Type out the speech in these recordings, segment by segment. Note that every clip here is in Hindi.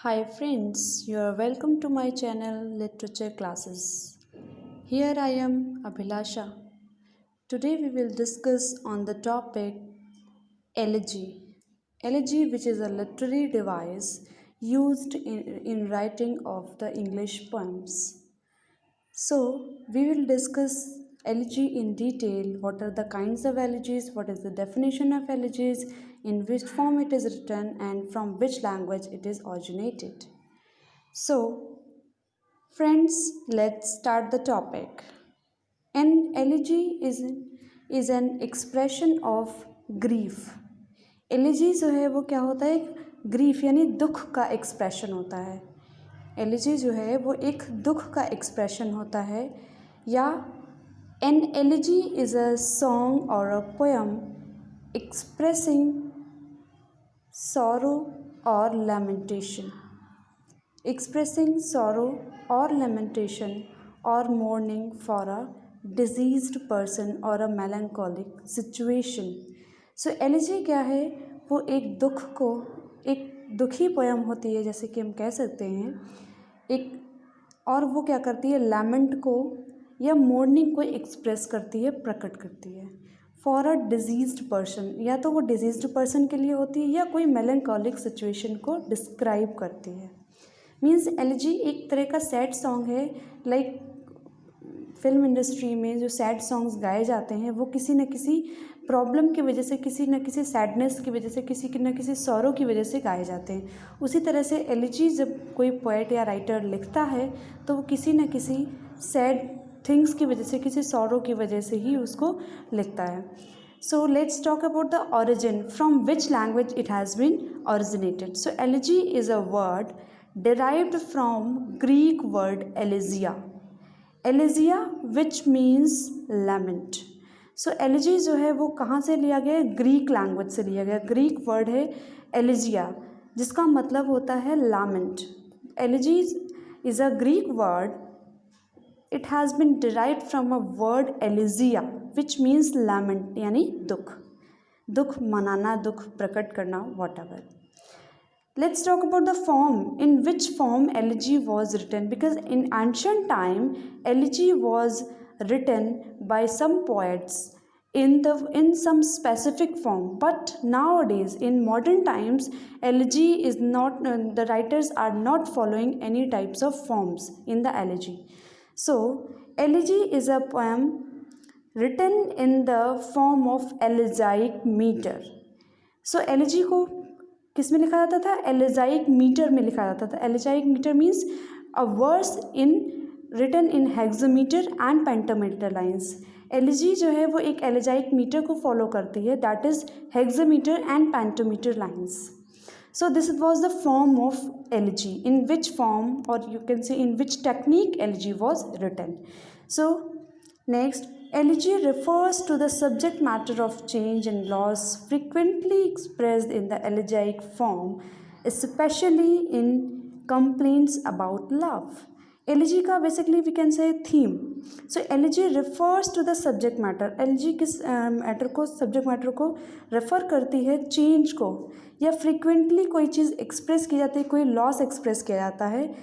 Hi friends, you are welcome to my channel Literature Classes. Here I am Abhilasha. Today we will discuss on the topic elegy. Elegy, which is a literary device used in writing of the English poems. So, we will discuss elegy in detail. What are the kinds of elegies? What is the definition of elegies? In which form it is written and from which language it is originated. So, friends, let's start the topic. An elegy is an expression of grief. Elegy जो है वो क्या होता है? ग्रीफ यानी दुख का एक्सप्रेशन होता है. एलिजी जो है वो एक दुख का एक्सप्रेशन होता है. या an elegy is a song or a poem expressing sorrow or lamentation, expressing sorrow or lamentation or mourning for a deceased person or a melancholic situation. So elegy क्या है? वो एक दुख को, एक दुखी पोयम होती है जैसे कि हम कह सकते हैं एक, और वो क्या करती है? लैमेंट को या मोर्निंग को एक्सप्रेस करती है, प्रकट करती है. फॉर अ डिजीज्ड पर्सन, या तो वो डिजीज्ड पर्सन के लिए होती है या कोई मेलनकॉलिक सिचुएशन को डिस्क्राइब करती है. मीन्स एलिजी एक तरह का सैड सॉन्ग है. लाइक फिल्म इंडस्ट्री में जो सैड सॉन्ग्स गाए जाते हैं वो किसी न किसी प्रॉब्लम की वजह से, किसी न किसी सैडनेस की वजह से, किसी न किसी सॉरो की वजह से गाए जाते हैं. उसी तरह से एलिजी जब कोई पोएट या राइटर लिखता है तो वो किसी न किसी सैड थिंग्स की वजह से, किसी सॉरो की वजह से ही उसको लिखता है. So let's talk about the origin, from which language it has been originated. So elegy is a word derived from Greek word elegia. Elegia which means lament. So elegy जो है वो कहाँ से लिया गया है? ग्रीक लैंग्वेज से लिया गया. ग्रीक वर्ड है एलिजिया जिसका मतलब होता है lament. Elegy is a Greek word. It has been derived from a word elegia which means lament यानी दुख, दुख मनाना, दुख प्रकट करना, whatever. Let's talk about the form, in which form elegy was written, because in ancient time elegy was written by some poets in some specific form, but nowadays in modern times elegy is not, the writers are not following any types of forms in the elegy. So elegy is a poem written in the form of elegiac meter. So elegy को किस में लिखा जाता था? एलेजाइक मीटर में लिखा जाता था. Elegiac metre means a verse in written in hexameter and pentameter lines. Elegy जो है वो एक एलेजाइक मीटर को फॉलो करती है, that is hexameter and pentameter lines. So this was the form of elegy, in which form, or you can say in which technique elegy was written. So next, elegy refers to the subject matter of change and loss frequently expressed in the elegiac form, especially in complaints about love. Elegy का basically we can say theme. So elegy refers to the subject matter. Elegy किस मैटर को, सब्जेक्ट मैटर को रेफर करती है चेंज को, या फ्रीक्वेंटली कोई चीज़ एक्सप्रेस की जाती है, कोई लॉस एक्सप्रेस किया जाता है,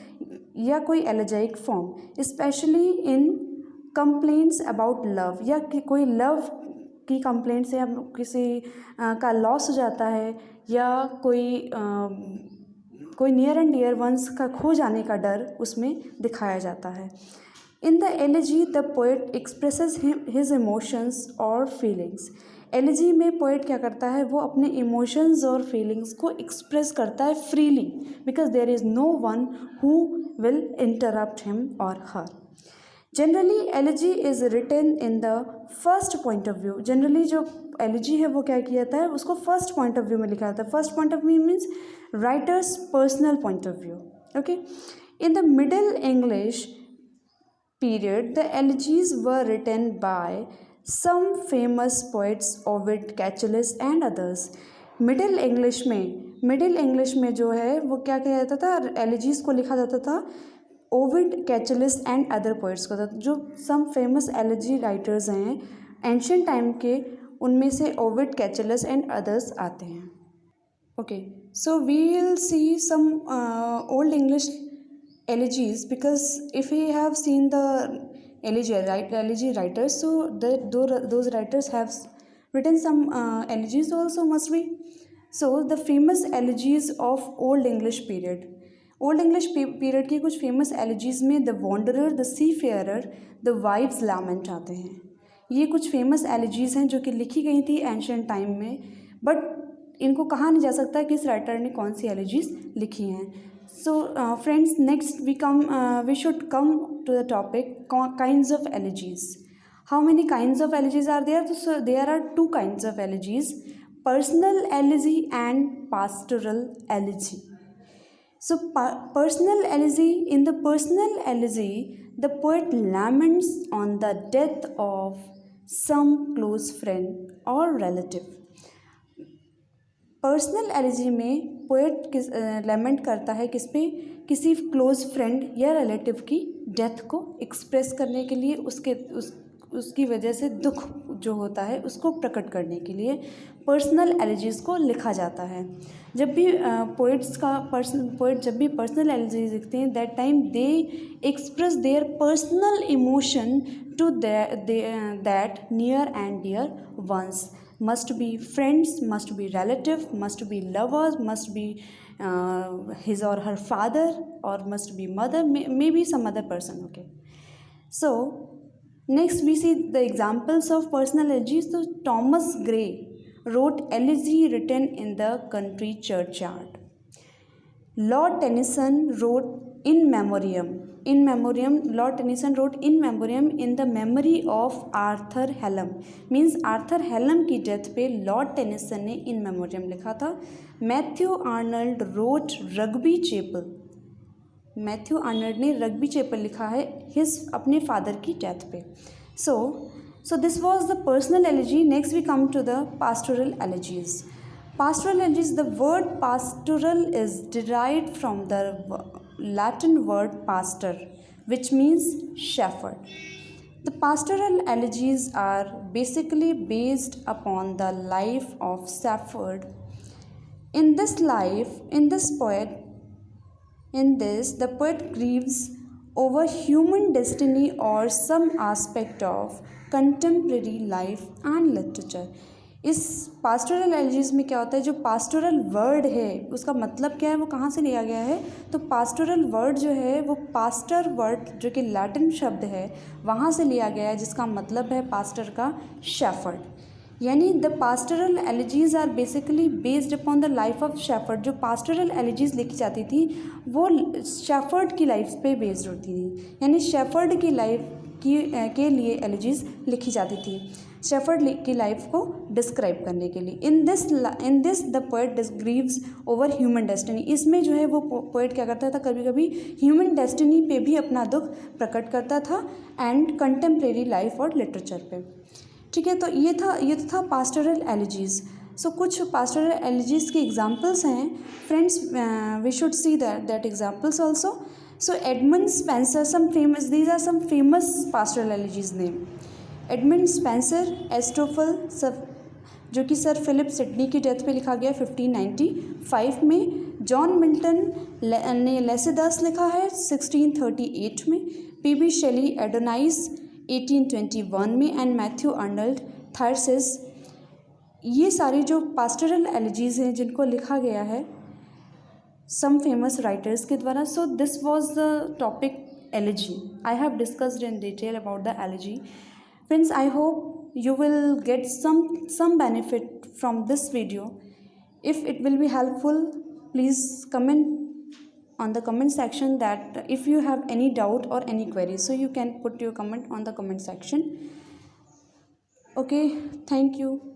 या कोई elegiac form, specially in complaints about love, या कोई लव की कंप्लेंट से, या किसी का लॉस हो जाता है, या कोई नियर एंड डियर वंस का खो जाने का डर उसमें दिखाया जाता है. In the elegy the poet expresses his emotions और फीलिंग्स. एलिजी में पोएट क्या करता है? वो अपने इमोशंस और फीलिंग्स को एक्सप्रेस करता है freely, because there is no one who will interrupt him or her. Generally elegy is written in the first point of view. Generally जो एलिजी है वो क्या किया जाता है? उसको फर्स्ट पॉइंट ऑफ व्यू में लिखा जाता है. First point of view means writers personal point of view. Okay. In the middle English period, the elegies were written by some famous poets, Ovid, Catullus and others. Middle English में जो है वो क्या किया जाता था? एलिजीज को लिखा जाता था ओविड, कैचुलस एंड अदर पोइट्स को. जो सम फेमस एलिजी राइटर्स हैं एंशियंट टाइम के, उनमें से ओविड, कैचुलस एंड अदर्स आते हैं. Okay, so we will see some old English elegies, because if we have seen the elegy writers, so those writers have written some elegies also, must be. So the famous elegies of Old English period. Old English period की कुछ फेमस एलिजीज में the Wanderer, the Seafarer, the Wife's Lament आते हैं। ये कुछ फेमस एलिजीज हैं जो कि लिखी गई थी एंशियंट टाइम में, बट इनको कहा नहीं जा सकता कि इस राइटर ने कौन सी एलिजीज लिखी हैं। So friends, next we should come to the topic kinds of elegies. How many kinds of elegies are there? तो there are two kinds of elegies, personal elegy and pastoral elegy. So personal elegy, in the personal elegy, the poet laments on the death of some close friend or relative. Personal elegy में पोएट किस लेमेंट करता है किस पे? किसी क्लोज फ्रेंड या रिलेटिव की डेथ को एक्सप्रेस करने के लिए, उसकी वजह से दुख जो होता है उसको प्रकट करने के लिए पर्सनल एलिजीज को लिखा जाता है। जब भी पोएट जब भी पर्सनल एलिजीज लिखते हैं, that time they express their personal emotion to that near and dear ones, must be friends, must be relative, must be lovers, must be his or her father, or must be mother, maybe some other person. Okay, so next we see the examples of personal elegies. So Thomas Gray wrote elegy written in the country churchyard. Lord Tennyson wrote in memoriam. Lord Tennyson wrote in memoriam in the memory of Arthur Hallam. Means Arthur Hallam की डेथ पे लॉर्ड टेनिसन ने in memoriam लिखा था। Matthew Arnold wrote Rugby Chapel. Matthew Arnold ने रग्बी चैपल लिखा है अपने फादर की डेथ पे। So this was the personal elegy. Next we come to the pastoral elegies. Pastoral elegies, the word pastoral is derived from the Latin word pastor, which means shepherd. The pastoral elegies are basically based upon the life of shepherd. In this, the poet grieves over human destiny or some aspect of contemporary life and literature. इस पास्टोरल एलिजीज में क्या होता है? जो पास्टोरल वर्ड है उसका मतलब क्या है, वो कहाँ से लिया गया है? तो पास्टोरल वर्ड जो है वो पास्टर वर्ड जो कि लैटिन शब्द है वहाँ से लिया गया है, जिसका मतलब है पास्टर का शेफर्ड। यानी the pastoral elegies are basically based upon the life of shepherd. जो पास्टोरल एलिजीज लिखी जाती थी वो शेफर्ड की लाइफ पे बेस्ड होती थी, यानी शेफर्ड की लाइफ के लिए एलिजीज लिखी जाती थी, शेफर्ड की लाइफ को डिस्क्राइब करने के लिए। In this the poet Greaves over human destiny. इसमें जो है वो पोएट क्या करता था, कभी कभी ह्यूमन डेस्टिनी पे भी अपना दुख प्रकट करता था एंड कंटेम्प्रेरी लाइफ और लिटरेचर पे। ठीक है, तो ये तो था पास्टोरल एलिजीज। सो कुछ पास्टोरल एलिजीज के एग्जाम्पल्स हैं friends, we should see that examples also. So Edmund Spenser, these are some famous pastoral elegies name. Edmund Spenser, Astrophel, जो कि सर फिलिप सिडनी की डेथ पे लिखा गया 1595 में। जॉन मिल्टन ने लेसिदास लिखा है 1638 में। पीबी शेली एडोनाइस 1821 में एंड मैथ्यू आर्नल्ड थर्सिस। ये सारी जो पास्टोरल एलिजीज हैं जिनको लिखा गया है सम फेमस राइटर्स के द्वारा। So this was the topic elegy. I have discussed in detail about the elegy. Friends, I hope you will get some benefit from this video. If it will be helpful, please comment on the comment section that if you have any doubt or any query, so you can put your comment on the comment section. Okay, thank you.